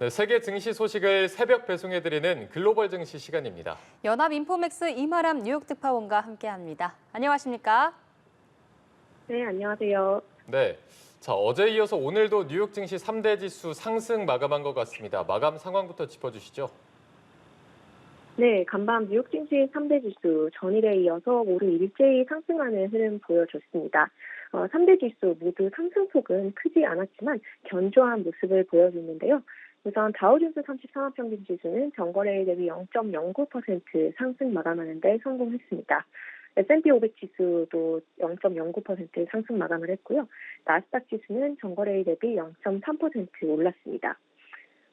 네, 세계 증시 소식을 새벽 배송해드리는 글로벌 증시 시간입니다. 연합인포맥스 이마람 뉴욕 특파원과 함께합니다. 안녕하십니까? 네, 안녕하세요. 네, 자 어제 이어서 오늘도 뉴욕 증시 3대 지수 상승 마감한 것 같습니다. 마감 상황부터 짚어주시죠. 네, 간밤 뉴욕 증시 3대 지수 전일에 이어서 오늘 일제히 상승하는 흐름 보여줬습니다. 3대 지수 모두 상승폭은 크지 않았지만 견조한 모습을 보여줬는데요. 우선 다우존스 30산업평균 지수는 전거래일 대비 0.09% 상승 마감하는 데 성공했습니다. S&P 500 지수도 0.09% 상승 마감을 했고요. 나스닥 지수는 전거래일 대비 0.3% 올랐습니다.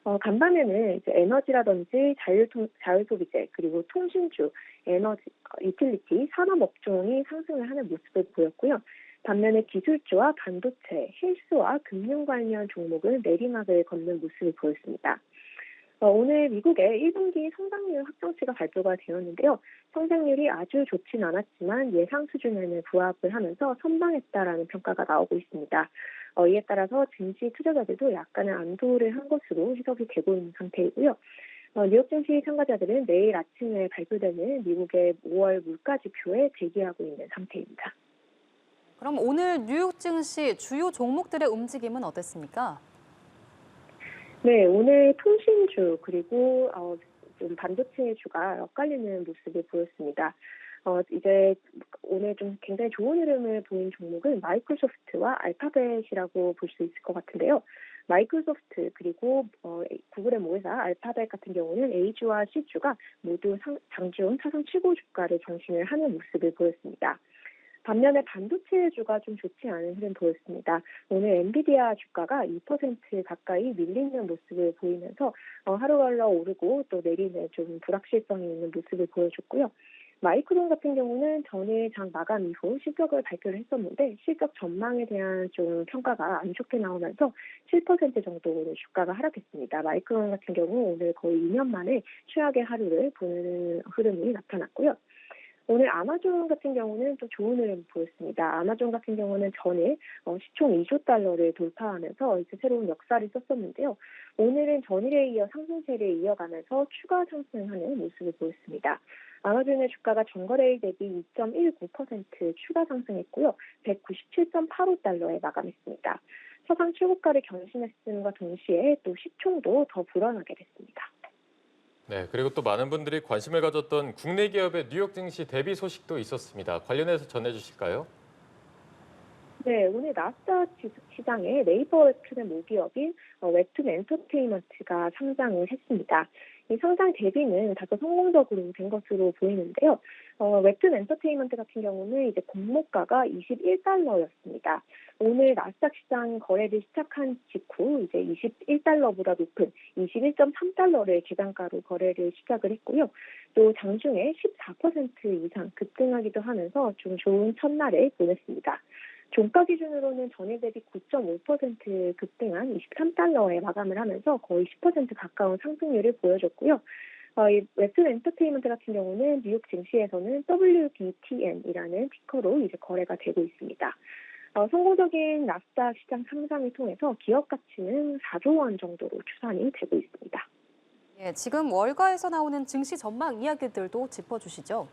간밤에는 이제 에너지라든지 자율소비재 그리고 통신주, 에너지, 유틸리티, 산업업종이 상승을 하는 모습을 보였고요. 반면에 기술주와 반도체, 헬스와 금융 관련 종목은 내리막을 걷는 모습을 보였습니다. 오늘 미국의 1분기 성장률 확정치가 발표가 되었는데요. 성장률이 아주 좋진 않았지만 예상 수준에는 부합을 하면서 선방했다라는 평가가 나오고 있습니다. 이에 따라서 증시 투자자들도 약간의 안도를 한 것으로 해석이 되고 있는 상태이고요. 뉴욕 증시 참가자들은 내일 아침에 발표되는 미국의 5월 물가 지표에 대기하고 있는 상태입니다. 그럼 오늘 뉴욕 증시 주요 종목들의 움직임은 어땠습니까? 네, 오늘 통신주 그리고 좀 반도체주가 엇갈리는 모습을 보였습니다. 이제 오늘 좀 굉장히 좋은 흐름을 보인 종목은 마이크로소프트와 알파벳이라고 볼 수 있을 것 같은데요. 마이크로소프트 그리고 구글의 모회사 알파벳 같은 경우는 A주와 C주가 모두 장중 차상 최고 주가를 경신을 하는 모습을 보였습니다. 반면에 반도체주가 좀 좋지 않은 흐름 보였습니다. 오늘 엔비디아 주가가 2% 가까이 밀리는 모습을 보이면서 하루갈라 오르고 또 내리는 좀 불확실성이 있는 모습을 보여줬고요. 마이크론 같은 경우는 전일 장 마감 이후 실적을 발표를 했었는데 실적 전망에 대한 좀 평가가 안 좋게 나오면서 7% 정도 오늘 주가가 하락했습니다. 마이크론 같은 경우 오늘 거의 2년 만에 최악의 하루를 보는 흐름이 나타났고요. 오늘 아마존 같은 경우는 또 좋은 흐름 보였습니다. 아마존 같은 경우는 전일 시총 2조 달러를 돌파하면서 이제 새로운 역사를 썼었는데요. 오늘은 전일에 이어 상승세를 이어가면서 추가 상승하는 모습을 보였습니다. 아마존의 주가가 전거래일 대비 2.19% 추가 상승했고요. 197.85달러에 마감했습니다. 사상 최고가를 경신했음과 동시에 또 시총도 더 불어나게 됐습니다. 네, 그리고 또 많은 분들이 관심을 가졌던 국내 기업의 뉴욕 증시 대비 소식도 있었습니다. 관련해서 전해주실까요? 네, 오늘 나스닥 시장에 네이버 웹툰의 모기업인 웹툰 엔터테인먼트가 상장을 했습니다. 이 상장 대비는 다소 성공적으로 된 것으로 보이는데요. 웹툰 엔터테인먼트 같은 경우는 이제 공모가가 21달러였습니다. 오늘 나스닥 시장 거래를 시작한 직후 이제 21달러보다 높은 21.3달러를 기단가로 거래를 시작을 했고요. 또 장중에 14% 이상 급등하기도 하면서 좀 좋은 첫날을 보냈습니다. 종가 기준으로는 전일 대비 9.5% 급등한 23달러에 마감을 하면서 거의 10% 가까운 상승률을 보여줬고요. 이 웹툰 엔터테인먼트 같은 경우는 뉴욕 증시에서는 WBTN이라는 티커로 이제 거래가 되고 있습니다. 성공적인 나스닥 시장 상장을 통해서 기업 가치는 4조 원 정도로 추산이 되고 있습니다. 예, 지금 월가에서 나오는 증시 전망 이야기들도 짚어주시죠.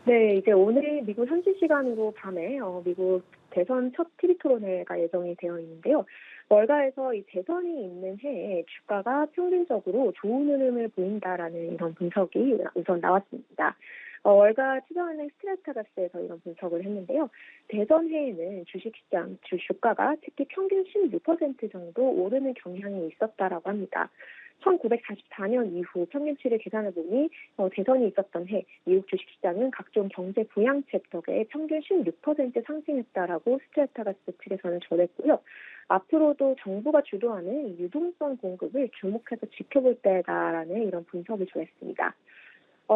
네, 이제 오늘 미국 현지 시간으로 밤에 미국 대선 첫 TV 토론회가 예정이 되어 있는데요. 월가에서 이 대선이 있는 해에 주가가 평균적으로 좋은 흐름을 보인다라는 이런 분석이 우선 나왔습니다. 월가 투자은행 스트래타가스에서 이런 분석을 했는데요. 대선 해에는 주식시장 주가가 특히 평균 16% 정도 오르는 경향이 있었다라고 합니다. 1944년 이후 평균치를 계산해 보니 대선이 있었던 해 미국 주식시장은 각종 경제 부양책 덕에 평균 16% 상승했다라고 스트래타가스 측에서는 전했고요. 앞으로도 정부가 주도하는 유동성 공급을 주목해서 지켜볼 때다라는 이런 분석을 조했습니다.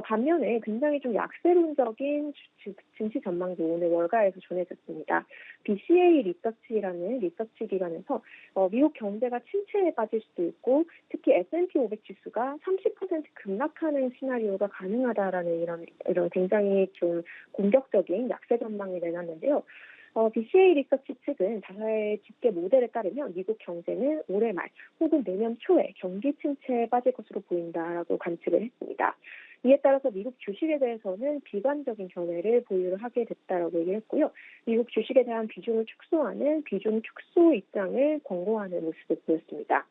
반면에 굉장히 좀 약세론적인 증시 전망도 오늘 월가에서 전해졌습니다. BCA 리서치라는 리서치 기관에서 미국 경제가 침체에 빠질 수도 있고 특히 S&P 500 지수가 30% 급락하는 시나리오가 가능하다라는 이런 굉장히 좀 공격적인 약세 전망을 내놨는데요. BCA 리서치 측은 자사의 집계 모델에 따르면 미국 경제는 올해 말 혹은 내년 초에 경기 침체에 빠질 것으로 보인다라고 관측을 했습니다. 이에 따라서 미국 주식에 대해서는 비관적인 견해를 보유를 하게 됐다라고 얘기했고요. 미국 주식에 대한 비중을 축소하는 비중 축소 입장을 권고하는 모습을 보였습니다.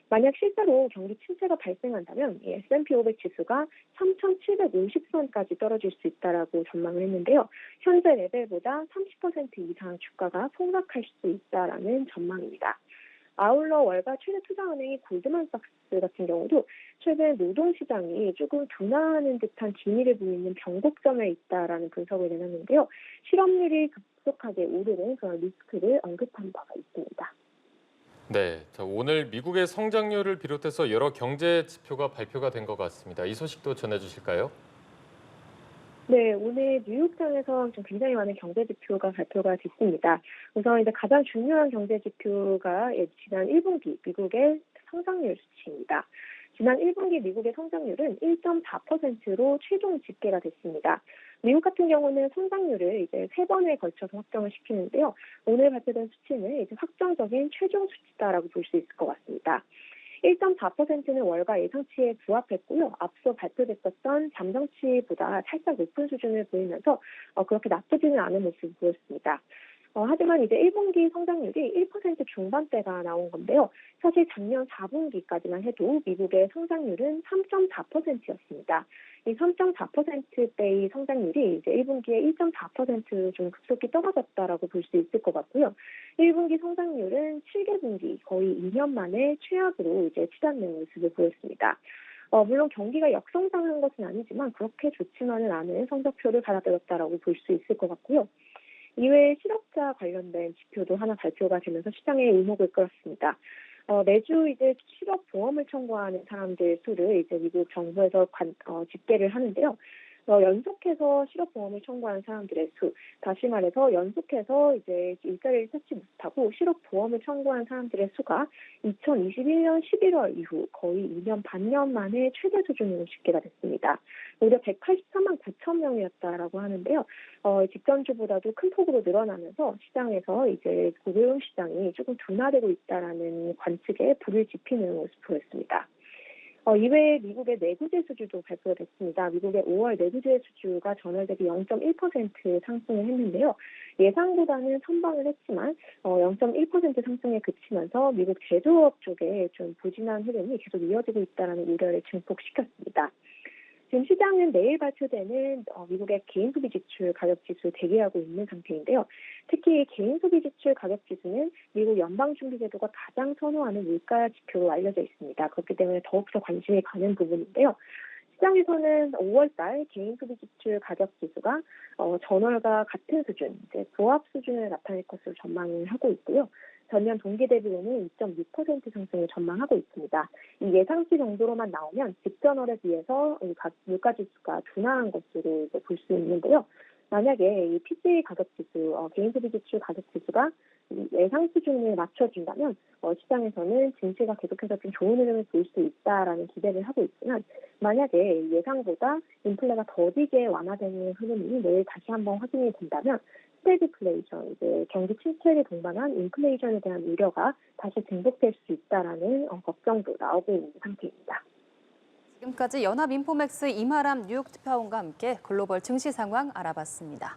만약 실제로 경기 침체가 발생한다면 이 S&P 500 지수가 3,750선까지 떨어질 수 있다라고 전망을 했는데요. 현재 레벨보다 30% 이상 주가가 폭락할 수 있다라는 전망입니다. 아울러 월가 최대 투자은행인 골드만삭스 같은 경우도 최근 노동시장이 조금 둔화하는 듯한 기미를 보이는 변곡점에 있다라는 분석을 내놨는데요. 실업률이 급속하게 오르는 그런 리스크를 언급한 바가 있습니다. 네, 자, 오늘 미국의 성장률을 비롯해서 여러 경제 지표가 발표가 된 것 같습니다. 이 소식도 전해주실까요? 네, 오늘 뉴욕장에서 좀 굉장히 많은 경제 지표가 발표가 됐습니다. 우선 이제 가장 중요한 경제 지표가 지난 1분기 미국의 성장률 수치입니다. 지난 1분기 미국의 성장률은 1.4%로 최종 집계가 됐습니다. 미국 같은 경우는 성장률을 이제 3번에 걸쳐서 확정을 시키는데요. 오늘 발표된 수치는 이제 확정적인 최종 수치다라고 볼 수 있을 것 같습니다. 1.4%는 월가 예상치에 부합했고요. 앞서 발표됐었던 잠정치보다 살짝 높은 수준을 보이면서 그렇게 나쁘지는 않은 모습을 보였습니다. 하지만 이제 1분기 성장률이 1% 중반대가 나온 건데요. 사실 작년 4분기까지만 해도 미국의 성장률은 3.4%였습니다. 이 3.4%대의 성장률이 이제 1분기에 1.4%좀 급속히 떨어졌다라고 볼 수 있을 것 같고요. 1분기 성장률은 7개분기 거의 2년 만에 최악으로 이제 치닫는 모습을 보였습니다. 물론 경기가 역성장한 것은 아니지만 그렇게 좋지만은 않은 성적표를 받아들였다라고 볼 수 있을 것 같고요. 이외에 실업자 관련된 지표도 하나 발표가 되면서 시장의 이목을 끌었습니다. 매주 이제 실업보험을 청구하는 사람들 수를 이제 미국 정부에서 집계를 하는데요. 연속해서 실업보험을 청구하는 사람들의 수, 다시 말해서 연속해서 이제 일자리를 찾지 못하고 실업보험을 청구하는 사람들의 수가 2021년 11월 이후 거의 2년 반년 만에 최대 수준으로 집계가 됐습니다. 무려 184만 9천 명이었다라고 하는데요. 직전주보다도 큰 폭으로 늘어나면서 시장에서 이제 고용 시장이 조금 둔화되고 있다라는 관측에 불을 지피는 모습 보였습니다. 이외에 미국의 내구재 수주도 발표됐습니다. 미국의 5월 내구재 수주가 전월 대비 0.1% 상승을 했는데요. 예상보다는 선방을 했지만 0.1% 상승에 그치면서 미국 제조업 쪽에 좀 부진한 흐름이 계속 이어지고 있다는 우려를 증폭시켰습니다. 지금 시장은 내일 발표되는 미국의 개인 소비 지출 가격 지수 대기하고 있는 상태인데요. 특히 개인 소비 지출 가격 지수는 미국 연방준비제도가 가장 선호하는 물가 지표로 알려져 있습니다. 그렇기 때문에 더욱더 관심이 가는 부분인데요. 시장에서는 5월달 개인 소비 지출 가격 지수가 전월과 같은 수준, 이제 부합 수준을 나타낼 것으로 전망을 하고 있고요. 전년 동기 대비로는 2.6% 상승을 전망하고 있습니다. 이 예상치 정도로만 나오면 직전월에 비해서 물가 지수가 둔화한 것으로 볼 수 있는데요. 만약에 이 PCE 가격 지수, 개인 소비 지출 가격 지수가 예상 수준을 맞춰준다면 시장에서는 증시가 계속해서 좀 좋은 흐름을 보일 수 있다라는 기대를 하고 있지만 만약에 예상보다 인플레가 더디게 완화되는 흐름이 내일 다시 한번 확인이 된다면 스태그플레이션, 이제 경기 침체를 동반한 인플레이션에 대한 우려가 다시 증폭될 수 있다라는 걱정도 나오고 있는 상태입니다. 지금까지 연합인포맥스 임아람 뉴욕 특파원과 함께 글로벌 증시 상황 알아봤습니다.